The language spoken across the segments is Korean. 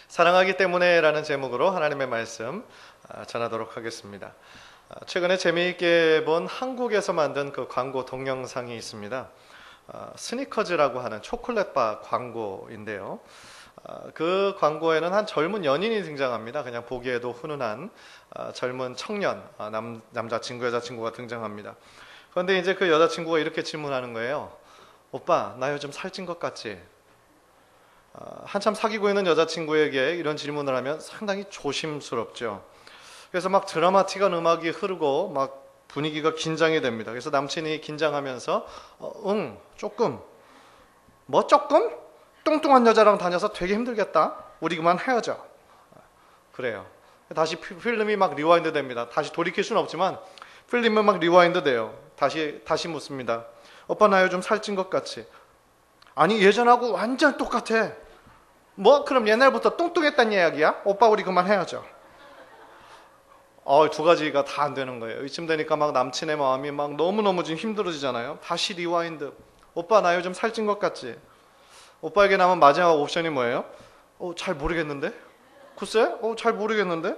사랑하기 때문에라는 제목으로 하나님의 말씀 전하도록 하겠습니다. 최근에 재미있게 본 한국에서 만든 그 광고 동영상이 있습니다. 스니커즈라고 하는 초콜릿바 광고인데요. 그 광고에는 한 젊은 연인이 등장합니다. 그냥 보기에도 훈훈한 젊은 청년, 남자친구, 여자친구가 등장합니다. 그런데 이제 그 여자친구가 이렇게 질문하는 거예요. 오빠, 나 요즘 살찐 것 같지? 한참 사귀고 있는 여자친구에게 이런 질문을 하면 상당히 조심스럽죠. 그래서 막 드라마틱한 음악이 흐르고 막 분위기가 긴장이 됩니다. 그래서 남친이 긴장하면서 응, 조금. 뭐 조금? 뚱뚱한 여자랑 다녀서 되게 힘들겠다. 우리 그만 헤어져. 그래요. 다시 필름이 막 리와인드 됩니다. 다시 돌이킬 수는 없지만 필름이 막 리와인드 돼요. 다시 묻습니다. 오빠, 나 요즘 살찐 것 같지? 아니, 예전하고 완전 똑같아. 뭐? 그럼 옛날부터 뚱뚱했단 이야기야? 오빠, 우리 그만 헤어져. 두 가지가 다 안 되는 거예요. 이쯤 되니까 막 남친의 마음이 막 너무너무 지금 힘들어지잖아요. 다시 리와인드. 오빠, 나 요즘 살찐 것 같지? 오빠에게 남은 마지막 옵션이 뭐예요? 잘 모르겠는데? 글쎄? 잘 모르겠는데?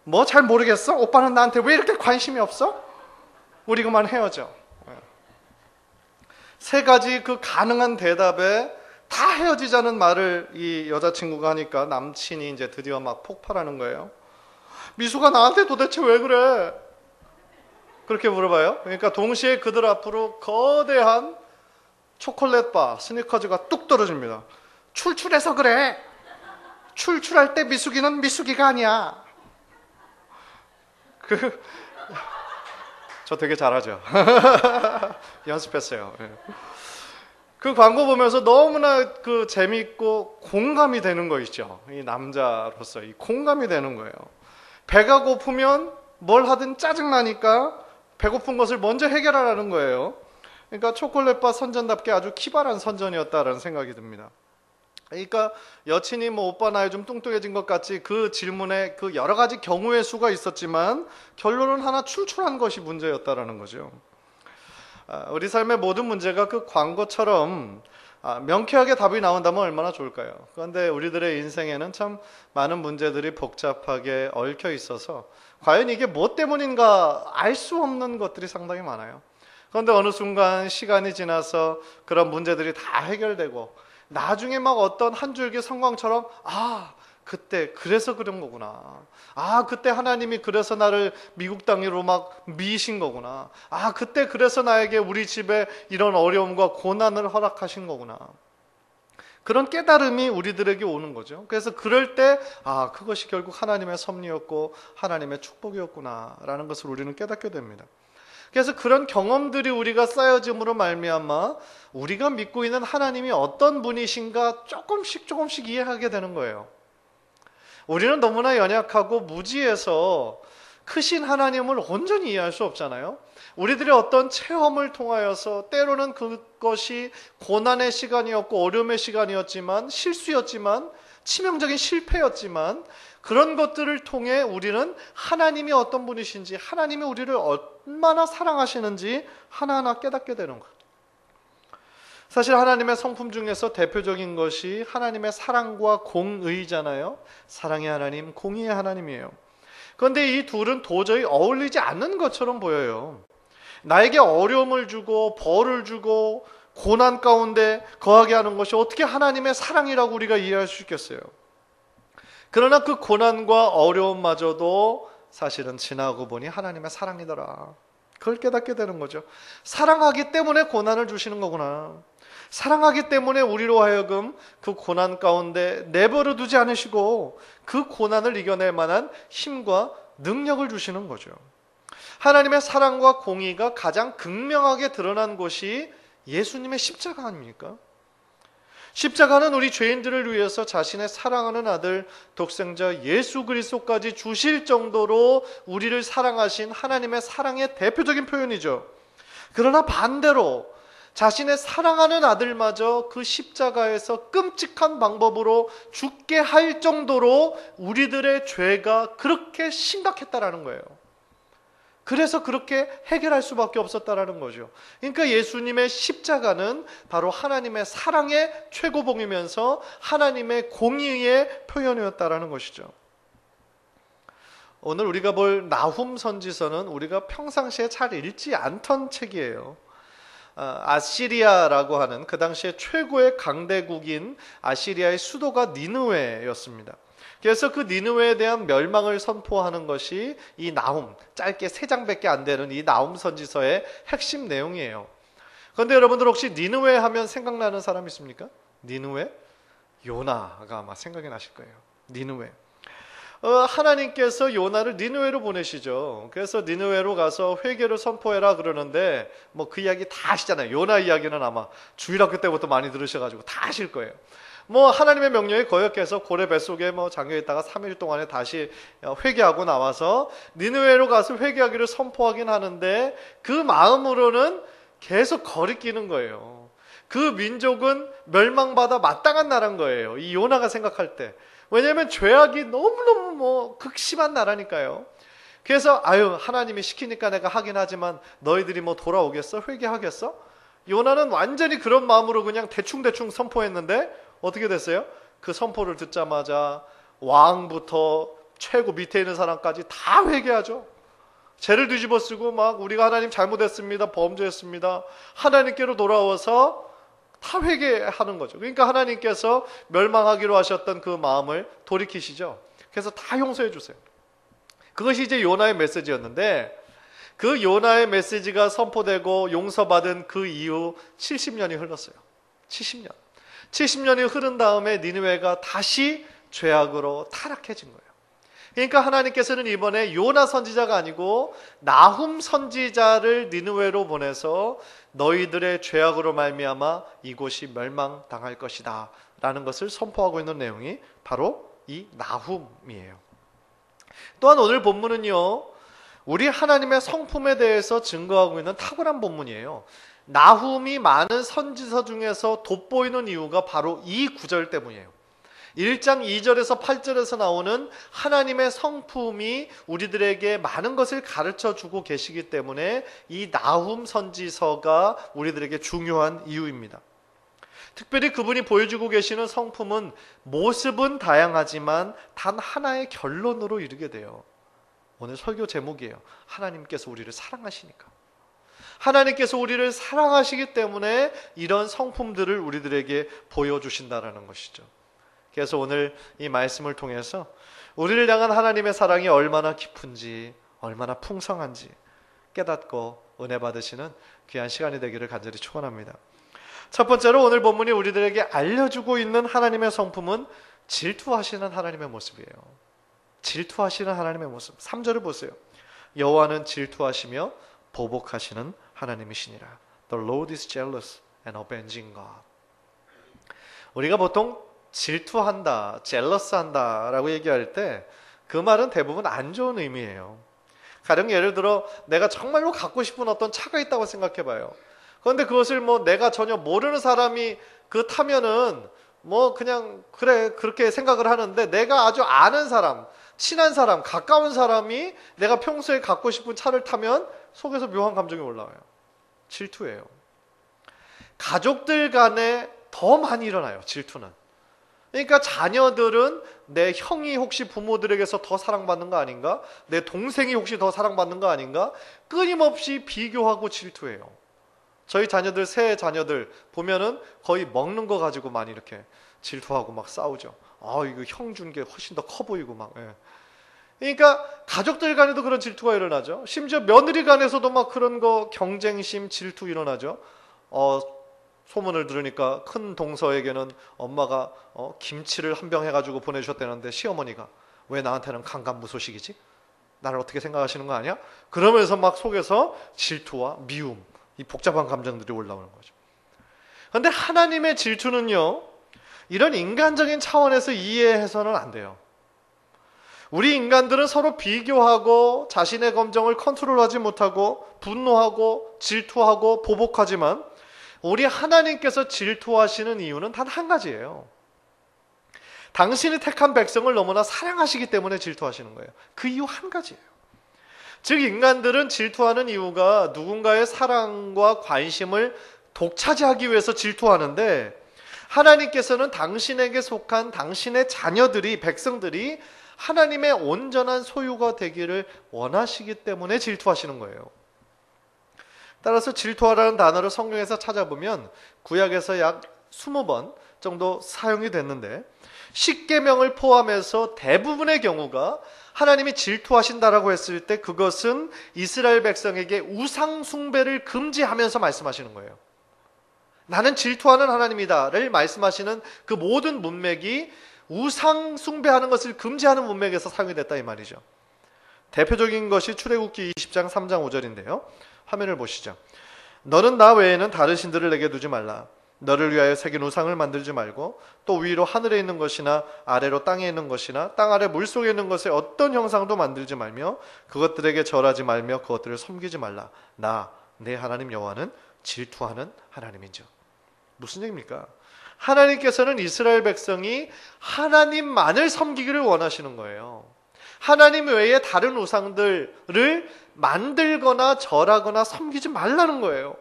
뭐 잘 모르겠어? 오빠는 나한테 왜 이렇게 관심이 없어? 우리 그만 헤어져. 세 가지 그 가능한 대답에 다 헤어지자는 말을 이 여자친구가 하니까 남친이 이제 드디어 막 폭발하는 거예요. 미수가 나한테 도대체 왜 그래? 그렇게 물어봐요. 그러니까 동시에 그들 앞으로 거대한 초콜릿바, 스니커즈가 뚝 떨어집니다. 출출해서 그래. 출출할 때 미숙이는 미숙이가 아니야. 저 되게 잘하죠. 연습했어요. 그 광고 보면서 너무나 그 재미있고 공감이 되는 거 있죠. 이 남자로서 이 공감이 되는 거예요. 배가 고프면 뭘 하든 짜증나니까 배고픈 것을 먼저 해결하라는 거예요. 그러니까 초콜릿바 선전답게 아주 기발한 선전이었다라는 생각이 듭니다. 그러니까 여친이 뭐 오빠 나 요즘 뚱뚱해진 것 같지? 그 질문에 그 여러 가지 경우의 수가 있었지만 결론은 하나, 출출한 것이 문제였다라는 거죠. 우리 삶의 모든 문제가 그 광고처럼 명쾌하게 답이 나온다면 얼마나 좋을까요? 그런데 우리들의 인생에는 참 많은 문제들이 복잡하게 얽혀 있어서 과연 이게 뭐 때문인가 알 수 없는 것들이 상당히 많아요. 그런데 어느 순간 시간이 지나서 그런 문제들이 다 해결되고 나중에 막 어떤 한 줄기 성광처럼 그때 그래서 그런 거구나. 그때 하나님이 그래서 나를 미국 땅으로 막 미신 거구나. 그때 그래서 나에게 우리 집에 이런 어려움과 고난을 허락하신 거구나. 그런 깨달음이 우리들에게 오는 거죠. 그래서 그럴 때 그것이 결국 하나님의 섭리였고 하나님의 축복이었구나 라는 것을 우리는 깨닫게 됩니다. 그래서 그런 경험들이 우리가 쌓여짐으로 말미암아 우리가 믿고 있는 하나님이 어떤 분이신가 조금씩 이해하게 되는 거예요. 우리는 너무나 연약하고 무지해서 크신 하나님을 온전히 이해할 수 없잖아요. 우리들의 어떤 체험을 통하여서 때로는 그것이 고난의 시간이었고 어려움의 시간이었지만 실수였지만 치명적인 실패였지만 그런 것들을 통해 우리는 하나님이 어떤 분이신지 하나님이 우리를 얼마나 사랑하시는지 하나하나 깨닫게 되는 거예요. 사실 하나님의 성품 중에서 대표적인 것이 하나님의 사랑과 공의잖아요. 사랑의 하나님, 공의의 하나님이에요. 그런데 이 둘은 도저히 어울리지 않는 것처럼 보여요. 나에게 어려움을 주고 벌을 주고 고난 가운데 거하게 하는 것이 어떻게 하나님의 사랑이라고 우리가 이해할 수 있겠어요? 그러나 그 고난과 어려움마저도 사실은 지나고 보니 하나님의 사랑이더라. 그걸 깨닫게 되는 거죠. 사랑하기 때문에 고난을 주시는 거구나. 사랑하기 때문에 우리로 하여금 그 고난 가운데 내버려 두지 않으시고 그 고난을 이겨낼 만한 힘과 능력을 주시는 거죠. 하나님의 사랑과 공의가 가장 극명하게 드러난 곳이 예수님의 십자가 아닙니까? 십자가는 우리 죄인들을 위해서 자신의 사랑하는 아들 독생자 예수 그리스도까지 주실 정도로 우리를 사랑하신 하나님의 사랑의 대표적인 표현이죠. 그러나 반대로 자신의 사랑하는 아들마저 그 십자가에서 끔찍한 방법으로 죽게 할 정도로 우리들의 죄가 그렇게 심각했다라는 거예요. 그래서 그렇게 해결할 수밖에 없었다라는 거죠. 그러니까 예수님의 십자가는 바로 하나님의 사랑의 최고봉이면서 하나님의 공의의 표현이었다라는 것이죠. 오늘 우리가 볼 나훔 선지서는 우리가 평상시에 잘 읽지 않던 책이에요. 아시리아라고 하는 그 당시에 최고의 강대국인 아시리아의 수도가 니느웨였습니다. 그래서 그 니느웨에 대한 멸망을 선포하는 것이 이 나훔, 짧게 3장밖에 안 되는 이 나훔 선지서의 핵심 내용이에요. 그런데 여러분들 혹시 니느웨 하면 생각나는 사람 있습니까? 니느웨? 요나가 아마 생각이 나실 거예요. 니느웨. 하나님께서 요나를 니느웨로 보내시죠. 그래서 니느웨로 가서 회개를 선포해라 그러는데 뭐 그 이야기 다 아시잖아요. 요나 이야기는 아마 주일학교 때부터 많이 들으셔가지고 다 아실 거예요. 뭐 하나님의 명령에 거역해서 고래 뱃속에 뭐 잠겨 있다가 3일 동안에 다시 회개하고 나와서 니느웨로 가서 회개하기를 선포하긴 하는데 그 마음으로는 계속 거리끼는 거예요. 그 민족은 멸망받아 마땅한 나라인 거예요. 이 요나가 생각할 때. 왜냐하면 죄악이 너무너무 뭐 극심한 나라니까요. 그래서 하나님이 시키니까 내가 하긴 하지만 너희들이 뭐 돌아오겠어? 회개하겠어? 요나는 완전히 그런 마음으로 그냥 대충대충 선포했는데 어떻게 됐어요? 그 선포를 듣자마자 왕부터 최고 밑에 있는 사람까지 다 회개하죠. 죄를 뒤집어 쓰고 막 우리가 하나님 잘못했습니다. 범죄했습니다. 하나님께로 돌아와서 다 회개하는 거죠. 그러니까 하나님께서 멸망하기로 하셨던 그 마음을 돌이키시죠. 그래서 다 용서해 주세요. 그것이 이제 요나의 메시지였는데 그 요나의 메시지가 선포되고 용서받은 그 이후 70년이 흘렀어요. 70년이 흐른 다음에 니느웨가 다시 죄악으로 타락해진 거예요. 그러니까 하나님께서는 이번에 요나 선지자가 아니고 나훔 선지자를 니느웨로 보내서 너희들의 죄악으로 말미암아 이곳이 멸망당할 것이다 라는 것을 선포하고 있는 내용이 바로 이 나훔이에요. 또한 오늘 본문은요, 우리 하나님의 성품에 대해서 증거하고 있는 탁월한 본문이에요. 나훔이 많은 선지서 중에서 돋보이는 이유가 바로 이 구절 때문이에요. 1장 2절에서 8절에서 나오는 하나님의 성품이 우리들에게 많은 것을 가르쳐 주고 계시기 때문에 이 나훔 선지서가 우리들에게 중요한 이유입니다. 특별히 그분이 보여주고 계시는 성품은 모습은 다양하지만 단 하나의 결론으로 이르게 돼요. 오늘 설교 제목이에요. 하나님께서 우리를 사랑하시니까. 하나님께서 우리를 사랑하시기 때문에 이런 성품들을 우리들에게 보여주신다라는 것이죠. 그래서 오늘 이 말씀을 통해서 우리를 향한 하나님의 사랑이 얼마나 깊은지, 얼마나 풍성한지 깨닫고 은혜 받으시는 귀한 시간이 되기를 간절히 축원합니다. 첫 번째로 오늘 본문이 우리들에게 알려주고 있는 하나님의 성품은 질투하시는 하나님의 모습이에요. 질투하시는 하나님의 모습. 3절을 보세요. 여호와는 질투하시며 보복하시는 하나님이시니라. The Lord is jealous and avenging God. 우리가 보통 질투한다, 젤러스한다 라고 얘기할 때 그 말은 대부분 안 좋은 의미예요. 가령 예를 들어 내가 정말로 갖고 싶은 어떤 차가 있다고 생각해 봐요. 그런데 그것을 뭐 내가 전혀 모르는 사람이 그 타면은 뭐 그냥 그래 그렇게 생각을 하는데 내가 아주 아는 사람, 친한 사람, 가까운 사람이 내가 평소에 갖고 싶은 차를 타면 속에서 묘한 감정이 올라와요. 질투예요. 가족들 간에 더 많이 일어나요. 질투는. 그러니까 자녀들은 내 형이 혹시 부모들에게서 더 사랑받는 거 아닌가? 내 동생이 혹시 더 사랑받는 거 아닌가? 끊임없이 비교하고 질투해요. 저희 자녀들, 새 자녀들 보면은 거의 먹는 거 가지고 많이 이렇게 질투하고 막 싸우죠. 이거 형 준 게 훨씬 더 커 보이고 막. 예. 그러니까 가족들 간에도 그런 질투가 일어나죠. 심지어 며느리 간에서도 막 그런 거 경쟁심, 질투 일어나죠. 소문을 들으니까 큰 동서에게는 엄마가 김치를 한 병 해가지고 보내주셨다는데 시어머니가 왜 나한테는 강간무소식이지? 나를 어떻게 생각하시는 거 아니야? 그러면서 막 속에서 질투와 미움, 이 복잡한 감정들이 올라오는 거죠. 그런데 하나님의 질투는요, 이런 인간적인 차원에서 이해해서는 안 돼요. 우리 인간들은 서로 비교하고 자신의 감정을 컨트롤하지 못하고 분노하고 질투하고 보복하지만 우리 하나님께서 질투하시는 이유는 단 한 가지예요. 당신이 택한 백성을 너무나 사랑하시기 때문에 질투하시는 거예요. 그 이유 한 가지예요. 즉 인간들은 질투하는 이유가 누군가의 사랑과 관심을 독차지하기 위해서 질투하는데, 하나님께서는 당신에게 속한 당신의 자녀들이, 백성들이 하나님의 온전한 소유가 되기를 원하시기 때문에 질투하시는 거예요. 따라서 질투하라는 단어를 성경에서 찾아보면 구약에서 약 20번 정도 사용이 됐는데, 십계명을 포함해서 대부분의 경우가 하나님이 질투하신다라고 했을 때 그것은 이스라엘 백성에게 우상 숭배를 금지하면서 말씀하시는 거예요. 나는 질투하는 하나님이다를 말씀하시는 그 모든 문맥이 우상 숭배하는 것을 금지하는 문맥에서 사용이 됐다 이 말이죠. 대표적인 것이 출애굽기 20장 3장 5절인데요. 화면을 보시죠. 너는 나 외에는 다른 신들을 내게 두지 말라. 너를 위하여 새긴 우상을 만들지 말고 또 위로 하늘에 있는 것이나 아래로 땅에 있는 것이나 땅 아래 물속에 있는 것의 어떤 형상도 만들지 말며 그것들에게 절하지 말며 그것들을 섬기지 말라. 나 내 하나님 여호와는 질투하는 하나님인즉. 무슨 얘기입니까? 하나님께서는 이스라엘 백성이 하나님만을 섬기기를 원하시는 거예요. 하나님 외에 다른 우상들을 만들거나 절하거나 섬기지 말라는 거예요.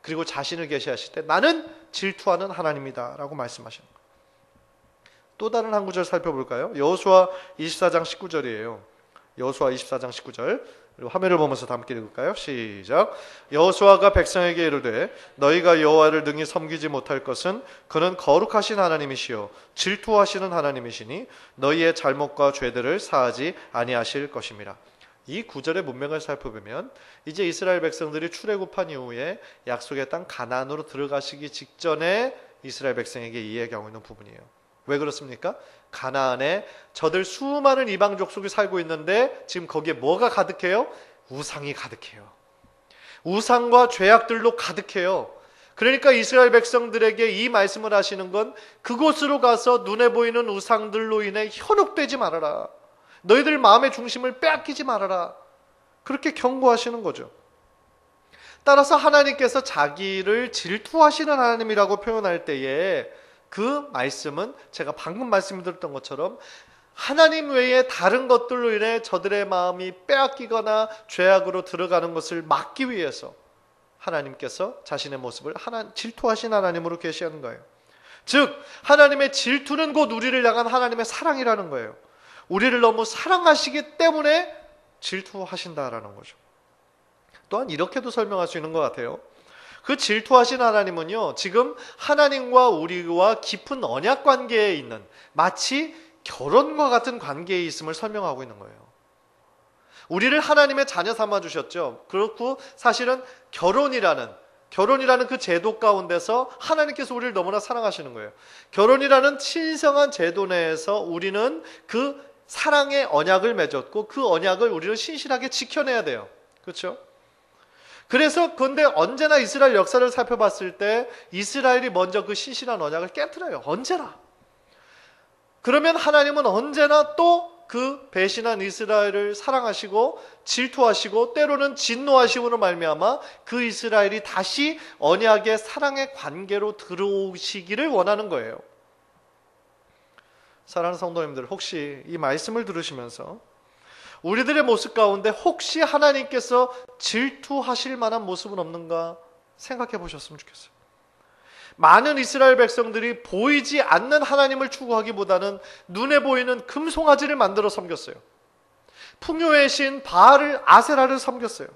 그리고 자신을 계시하실 때 나는 질투하는 하나님이다 라고 말씀하시는 거예요. 또 다른 한 구절 살펴볼까요? 여호수아 24장 19절이에요. 여호수아 24장 19절. 화면을 보면서 다 함께 읽을까요? 시작. 여호수아가 백성에게 이르되 너희가 여호와를 능히 섬기지 못할 것은 그는 거룩하신 하나님이시요 질투하시는 하나님이시니 너희의 잘못과 죄들을 사하지 아니하실 것임이라. 이 구절의 문맥을 살펴보면 이제 이스라엘 백성들이 출애굽한 이후에 약속의 땅 가나안으로 들어가시기 직전에 이스라엘 백성에게 이야기하고 있는 부분이에요. 왜 그렇습니까? 가나안에 저들 수많은 이방 족속이 살고 있는데 지금 거기에 뭐가 가득해요? 우상이 가득해요. 우상과 죄악들로 가득해요. 그러니까 이스라엘 백성들에게 이 말씀을 하시는 건 그곳으로 가서 눈에 보이는 우상들로 인해 현혹되지 말아라. 너희들 마음의 중심을 빼앗기지 말아라. 그렇게 경고하시는 거죠. 따라서 하나님께서 자기를 질투하시는 하나님이라고 표현할 때에 그 말씀은 제가 방금 말씀드렸던 것처럼 하나님 외에 다른 것들로 인해 저들의 마음이 빼앗기거나 죄악으로 들어가는 것을 막기 위해서 하나님께서 자신의 모습을 질투하신 하나님으로 계시하는 거예요. 즉 하나님의 질투는 곧 우리를 향한 하나님의 사랑이라는 거예요. 우리를 너무 사랑하시기 때문에 질투하신다라는 거죠. 또한 이렇게도 설명할 수 있는 것 같아요. 그 질투하신 하나님은요, 지금 하나님과 우리와 깊은 언약 관계에 있는 마치 결혼과 같은 관계에 있음을 설명하고 있는 거예요. 우리를 하나님의 자녀 삼아 주셨죠. 그렇고 사실은 결혼이라는 그 제도 가운데서 하나님께서 우리를 너무나 사랑하시는 거예요. 결혼이라는 신성한 제도 내에서 우리는 그 사랑의 언약을 맺었고 그 언약을 우리는 신실하게 지켜내야 돼요. 그렇죠? 그래서 근데 언제나 이스라엘 역사를 살펴봤을 때 이스라엘이 먼저 그 신실한 언약을 깨트려요. 언제나. 그러면 하나님은 언제나 또 그 배신한 이스라엘을 사랑하시고 질투하시고 때로는 진노하시고로 말미암아 그 이스라엘이 다시 언약의 사랑의 관계로 들어오시기를 원하는 거예요. 사랑하는 성도님들, 혹시 이 말씀을 들으시면서 우리들의 모습 가운데 혹시 하나님께서 질투하실 만한 모습은 없는가 생각해 보셨으면 좋겠어요. 많은 이스라엘 백성들이 보이지 않는 하나님을 추구하기보다는 눈에 보이는 금송아지를 만들어 섬겼어요. 풍요의 신 바알을, 아세라를 섬겼어요.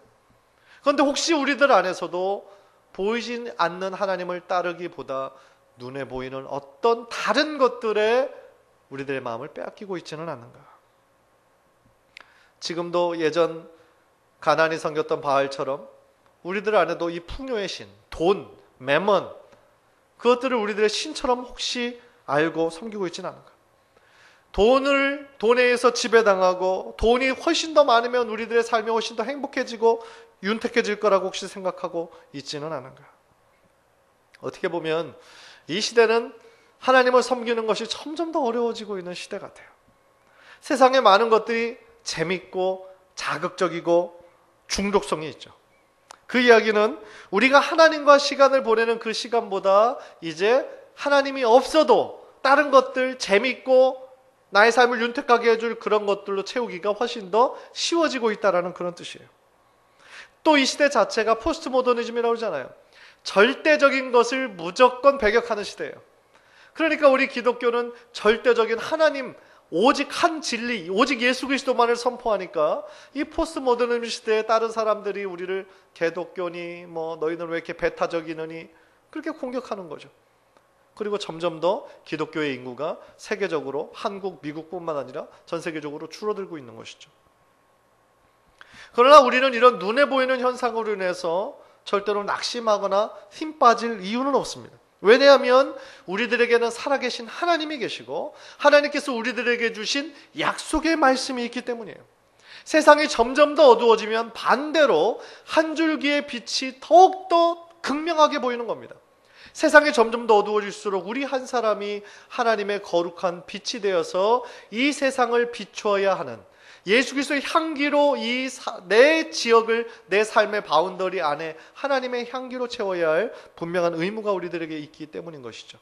그런데 혹시 우리들 안에서도 보이지 않는 하나님을 따르기보다 눈에 보이는 어떤 다른 것들에 우리들의 마음을 빼앗기고 있지는 않는가? 지금도 예전 가나안이 섬겼던 바알처럼 우리들 안에도 이 풍요의 신, 돈, 매먼, 그것들을 우리들의 신처럼 혹시 알고 섬기고 있지는 않은가? 돈에 의해서 지배당하고 돈이 훨씬 더 많으면 우리들의 삶이 훨씬 더 행복해지고 윤택해질 거라고 혹시 생각하고 있지는 않은가? 어떻게 보면 이 시대는 하나님을 섬기는 것이 점점 더 어려워지고 있는 시대 같아요. 세상에 많은 것들이 재밌고 자극적이고 중독성이 있죠. 그 이야기는 우리가 하나님과 시간을 보내는 그 시간보다 이제 하나님이 없어도 다른 것들 재밌고 나의 삶을 윤택하게 해줄 그런 것들로 채우기가 훨씬 더 쉬워지고 있다는 그런 뜻이에요. 또 이 시대 자체가 포스트 모더니즘이라고 하잖아요. 절대적인 것을 무조건 배격하는 시대예요. 그러니까 우리 기독교는 절대적인 하나님, 오직 한 진리, 오직 예수 그리스도만을 선포하니까 이 포스트 모더니즘 시대에 다른 사람들이 우리를 개독교니 뭐 너희는 왜 이렇게 배타적이느니 그렇게 공격하는 거죠. 그리고 점점 더 기독교의 인구가 세계적으로 한국, 미국뿐만 아니라 전 세계적으로 줄어들고 있는 것이죠. 그러나 우리는 이런 눈에 보이는 현상으로 인해서 절대로 낙심하거나 힘 빠질 이유는 없습니다. 왜냐하면 우리들에게는 살아계신 하나님이 계시고 하나님께서 우리들에게 주신 약속의 말씀이 있기 때문이에요. 세상이 점점 더 어두워지면 반대로 한 줄기의 빛이 더욱더 극명하게 보이는 겁니다. 세상이 점점 더 어두워질수록 우리 한 사람이 하나님의 거룩한 빛이 되어서 이 세상을 비추어야 하는 예수 그리스도의 향기로 내 지역을 내 삶의 바운더리 안에 하나님의 향기로 채워야 할 분명한 의무가 우리들에게 있기 때문인 것이죠.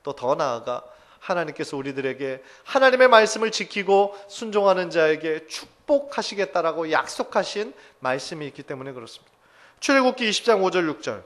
또 더 나아가 하나님께서 우리들에게 하나님의 말씀을 지키고 순종하는 자에게 축복하시겠다라고 약속하신 말씀이 있기 때문에 그렇습니다. 출애굽기 20장 5절 6절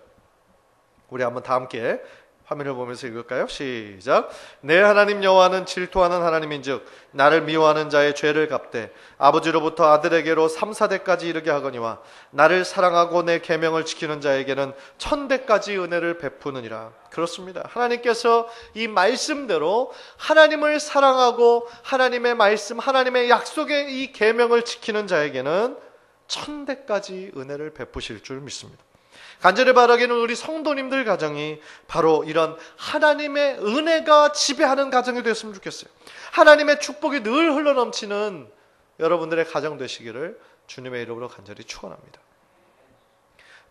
우리 한번 다 함께 화면을 보면서 읽을까요? 시작. 내 하나님 여호와는 질투하는 하나님인즉 나를 미워하는 자의 죄를 갚되 아버지로부터 아들에게로 3, 4대까지 이르게 하거니와 나를 사랑하고 내 계명을 지키는 자에게는 1000대까지 은혜를 베푸느니라. 그렇습니다. 하나님께서 이 말씀대로 하나님을 사랑하고 하나님의 말씀, 하나님의 약속의 이 계명을 지키는 자에게는 1000대까지 은혜를 베푸실 줄 믿습니다. 간절히 바라기는 우리 성도님들 가정이 바로 이런 하나님의 은혜가 지배하는 가정이 됐으면 좋겠어요. 하나님의 축복이 늘 흘러넘치는 여러분들의 가정 되시기를 주님의 이름으로 간절히 축원합니다.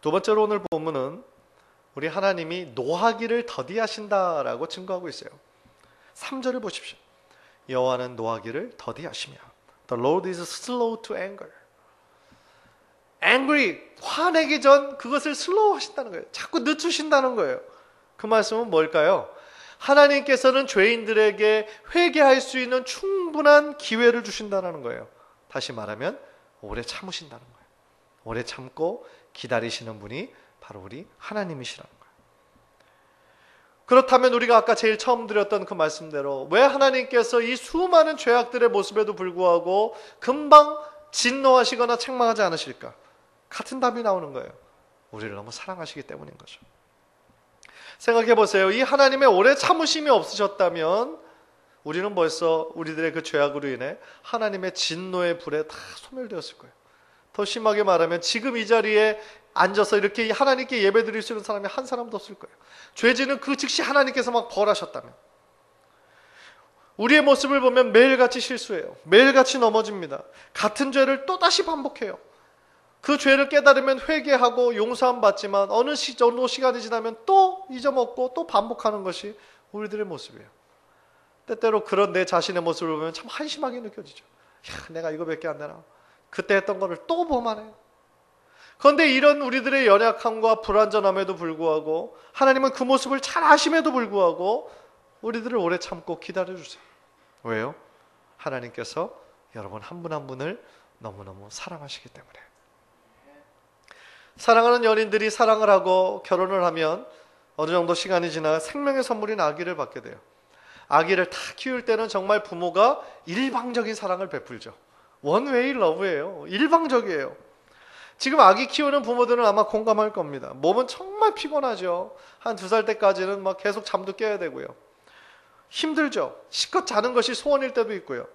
두 번째로 오늘 본문은 우리 하나님이 노하기를 더디하신다라고 증거하고 있어요. 3절을 보십시오. 여호와는 노하기를 더디하시며 The Lord is slow to anger. angry, 화내기 전 그것을 슬로우 하신다는 거예요. 자꾸 늦추신다는 거예요. 그 말씀은 뭘까요? 하나님께서는 죄인들에게 회개할 수 있는 충분한 기회를 주신다는 거예요. 다시 말하면 오래 참으신다는 거예요. 오래 참고 기다리시는 분이 바로 우리 하나님이시라는 거예요. 그렇다면 우리가 아까 제일 처음 드렸던 그 말씀대로 왜 하나님께서 이 수많은 죄악들의 모습에도 불구하고 금방 진노하시거나 책망하지 않으실까? 같은 답이 나오는 거예요. 우리를 너무 사랑하시기 때문인 거죠. 생각해 보세요. 이 하나님의 오래 참으심이 없으셨다면 우리는 벌써 우리들의 그 죄악으로 인해 하나님의 진노의 불에 다 소멸되었을 거예요. 더 심하게 말하면 지금 이 자리에 앉아서 이렇게 하나님께 예배드릴 수 있는 사람이 한 사람도 없을 거예요. 죄지는 그 즉시 하나님께서 막 벌하셨다면. 우리의 모습을 보면 매일같이 실수해요. 매일같이 넘어집니다. 같은 죄를 또다시 반복해요. 그 죄를 깨달으면 회개하고 용서함 받지만 어느 정도 시간이 지나면 또 잊어먹고 또 반복하는 것이 우리들의 모습이에요. 때때로 그런 내 자신의 모습을 보면 참 한심하게 느껴지죠. 야, 내가 이거밖에 안 되나? 그때 했던 거를 또 범하네요. 그런데 이런 우리들의 연약함과 불완전함에도 불구하고 하나님은 그 모습을 잘 아심에도 불구하고 우리들을 오래 참고 기다려주세요. 왜요? 하나님께서 여러분 한 분 한 분을 너무너무 사랑하시기 때문에. 사랑하는 연인들이 사랑을 하고 결혼을 하면 어느 정도 시간이 지나 생명의 선물인 아기를 받게 돼요. 아기를 다 키울 때는 정말 부모가 일방적인 사랑을 베풀죠. 원웨이 러브예요. 일방적이에요. 지금 아기 키우는 부모들은 아마 공감할 겁니다. 몸은 정말 피곤하죠. 한 2살 때까지는 막 계속 잠도 깨야 되고요. 힘들죠. 실컷 자는 것이 소원일 때도 있고요.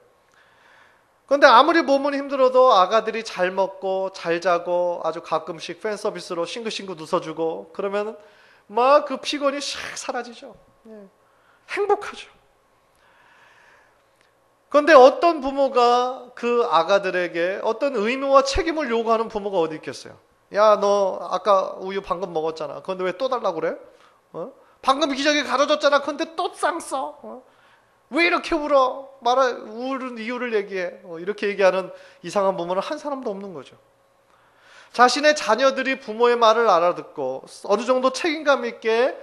그런데 아무리 몸은 힘들어도 아가들이 잘 먹고 잘 자고 아주 가끔씩 팬 서비스로 싱긋싱긋 웃어주고 그러면 막 그 피곤이 샥 사라지죠. 행복하죠. 그런데 어떤 부모가 그 아가들에게 어떤 의무와 책임을 요구하는 부모가 어디 있겠어요? 야, 너 아까 우유 방금 먹었잖아. 그런데 왜 또 달라고 그래? 방금 기저귀 가려줬잖아. 그런데 또 쌍 써. 왜 이렇게 울어? 우는 이유를 얘기해. 이렇게 얘기하는 이상한 부모는 한 사람도 없는 거죠. 자신의 자녀들이 부모의 말을 알아듣고 어느 정도 책임감 있게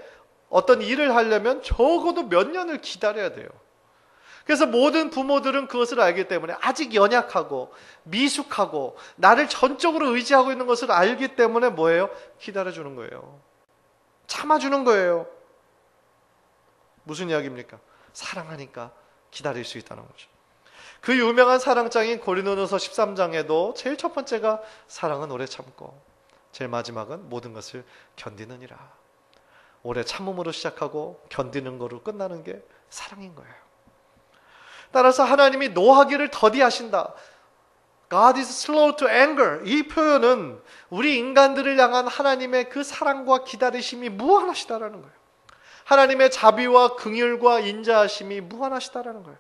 어떤 일을 하려면 적어도 몇 년을 기다려야 돼요. 그래서 모든 부모들은 그것을 알기 때문에 아직 연약하고 미숙하고 나를 전적으로 의지하고 있는 것을 알기 때문에 뭐예요? 기다려주는 거예요. 참아주는 거예요. 무슨 이야기입니까? 사랑하니까 기다릴 수 있다는 거죠. 그 유명한 사랑장인 고린도전서 13장에도 제일 첫 번째가 사랑은 오래 참고, 제일 마지막은 모든 것을 견디느니라. 오래 참음으로 시작하고 견디는 거로 끝나는 게 사랑인 거예요. 따라서 하나님이 노하기를 더디하신다. God is slow to anger. 이 표현은 우리 인간들을 향한 하나님의 그 사랑과 기다리심이 무한하시다라는 거예요. 하나님의 자비와 긍휼과 인자하심이 무한하시다라는 거예요.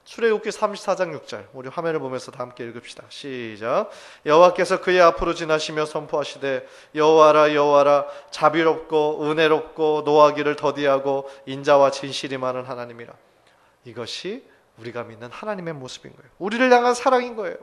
출애굽기 34장 6절, 우리 화면을 보면서 다 함께 읽읍시다. 시작. 여호와께서 그의 앞으로 지나시며 선포하시되 여호와라 여호와라 자비롭고 은혜롭고 노하기를 더디하고 인자와 진실이 많은 하나님이라. 이것이 우리가 믿는 하나님의 모습인 거예요. 우리를 향한 사랑인 거예요.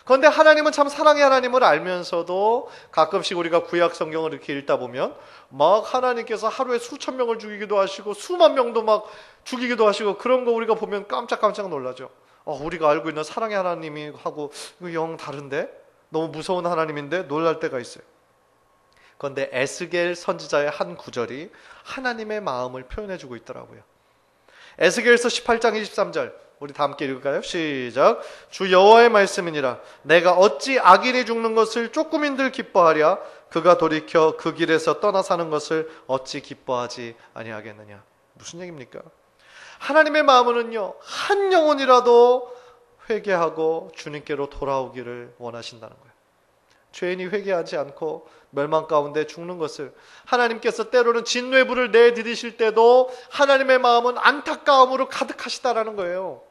그런데 하나님은 참 사랑의 하나님을 알면서도 가끔씩 우리가 구약 성경을 이렇게 읽다 보면 막 하나님께서 하루에 수천 명을 죽이기도 하시고 수만 명도 막 죽이기도 하시고 그런 거 우리가 보면 깜짝깜짝 놀라죠. 우리가 알고 있는 사랑의 하나님이 하고 이거 영 다른데? 너무 무서운 하나님인데 놀랄 때가 있어요. 그런데 에스겔 선지자의 한 구절이 하나님의 마음을 표현해주고 있더라고요. 에스겔서 18장 23절, 우리 다 함께 읽을까요? 시작. 주 여호와의 말씀이니라. 내가 어찌 악인이 죽는 것을 조금인들 기뻐하랴. 그가 돌이켜 그 길에서 떠나 사는 것을 어찌 기뻐하지 아니하겠느냐. 무슨 얘기입니까? 하나님의 마음은요, 한 영혼이라도 회개하고 주님께로 돌아오기를 원하신다는 거예요. 죄인이 회개하지 않고 멸망 가운데 죽는 것을 하나님께서 때로는 진노의 불을 내디디실 때도 하나님의 마음은 안타까움으로 가득하시다라는 거예요.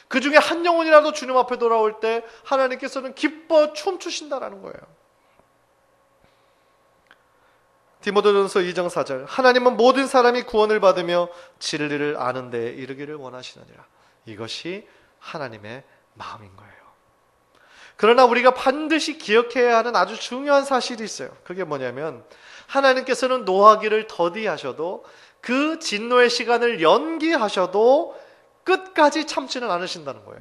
그 중에 한 영혼이라도 주님 앞에 돌아올 때 하나님께서는 기뻐 춤추신다라는 거예요. 디모데전서 2장 4절, 하나님은 모든 사람이 구원을 받으며 진리를 아는 데에 이르기를 원하시느니라. 이것이 하나님의 마음인 거예요. 그러나 우리가 반드시 기억해야 하는 아주 중요한 사실이 있어요. 그게 뭐냐면 하나님께서는 노하기를 더디하셔도 그 진노의 시간을 연기하셔도 끝까지 참지는 않으신다는 거예요.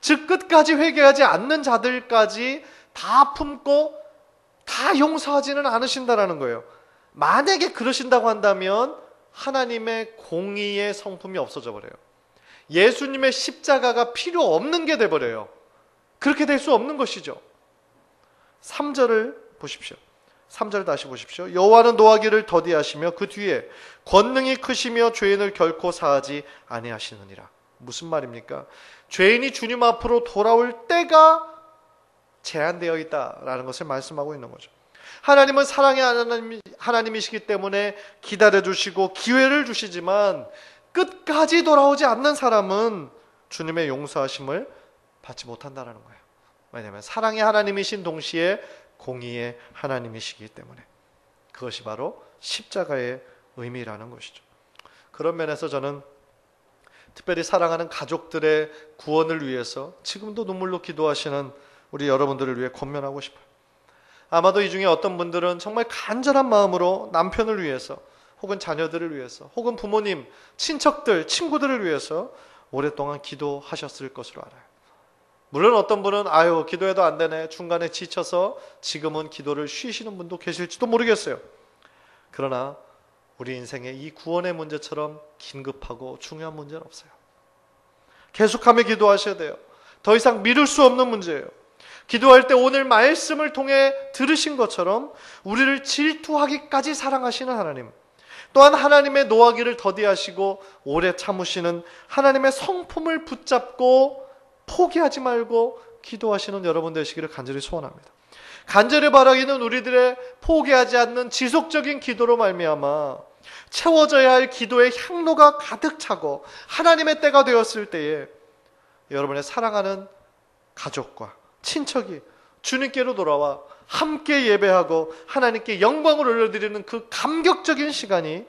즉 끝까지 회개하지 않는 자들까지 다 품고 다 용서하지는 않으신다라는 거예요. 만약에 그러신다고 한다면 하나님의 공의의 성품이 없어져 버려요. 예수님의 십자가가 필요 없는 게 돼버려요. 그렇게 될 수 없는 것이죠. 3절을 보십시오. 3절 다시 보십시오. 여호와는 노하기를 더디하시며 그 뒤에 권능이 크시며 죄인을 결코 사하지 아니하시느니라. 무슨 말입니까? 죄인이 주님 앞으로 돌아올 때가 제한되어 있다라는 것을 말씀하고 있는 거죠. 하나님은 사랑의 하나님이시기 때문에 기다려주시고 기회를 주시지만 끝까지 돌아오지 않는 사람은 주님의 용서하심을 받지 못한다는 거예요. 왜냐하면 사랑의 하나님이신 동시에 공의의 하나님이시기 때문에. 그것이 바로 십자가의 의미라는 것이죠. 그런 면에서 저는 특별히 사랑하는 가족들의 구원을 위해서 지금도 눈물로 기도하시는 우리 여러분들을 위해 권면하고 싶어요. 아마도 이 중에 어떤 분들은 정말 간절한 마음으로 남편을 위해서 혹은 자녀들을 위해서 혹은 부모님, 친척들, 친구들을 위해서 오랫동안 기도하셨을 것으로 알아요. 물론 어떤 분은 기도해도 안 되네, 중간에 지쳐서 지금은 기도를 쉬시는 분도 계실지도 모르겠어요. 그러나 우리 인생의 이 구원의 문제처럼 긴급하고 중요한 문제는 없어요. 계속하며 기도하셔야 돼요. 더 이상 미룰 수 없는 문제예요. 기도할 때 오늘 말씀을 통해 들으신 것처럼 우리를 질투하기까지 사랑하시는 하나님, 또한 하나님의 노하기를 더디하시고 오래 참으시는 하나님의 성품을 붙잡고 포기하지 말고 기도하시는 여러분 되시기를 간절히 소원합니다. 간절히 바라기는 우리들의 포기하지 않는 지속적인 기도로 말미암아 채워져야 할 기도의 향로가 가득 차고 하나님의 때가 되었을 때에 여러분의 사랑하는 가족과 친척이 주님께로 돌아와 함께 예배하고 하나님께 영광을 올려드리는 그 감격적인 시간이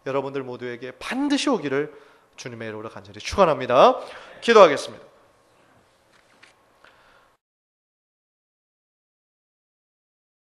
여러분들 모두에게 반드시 오기를 주님의 이름으로 간절히 축원합니다. 기도하겠습니다.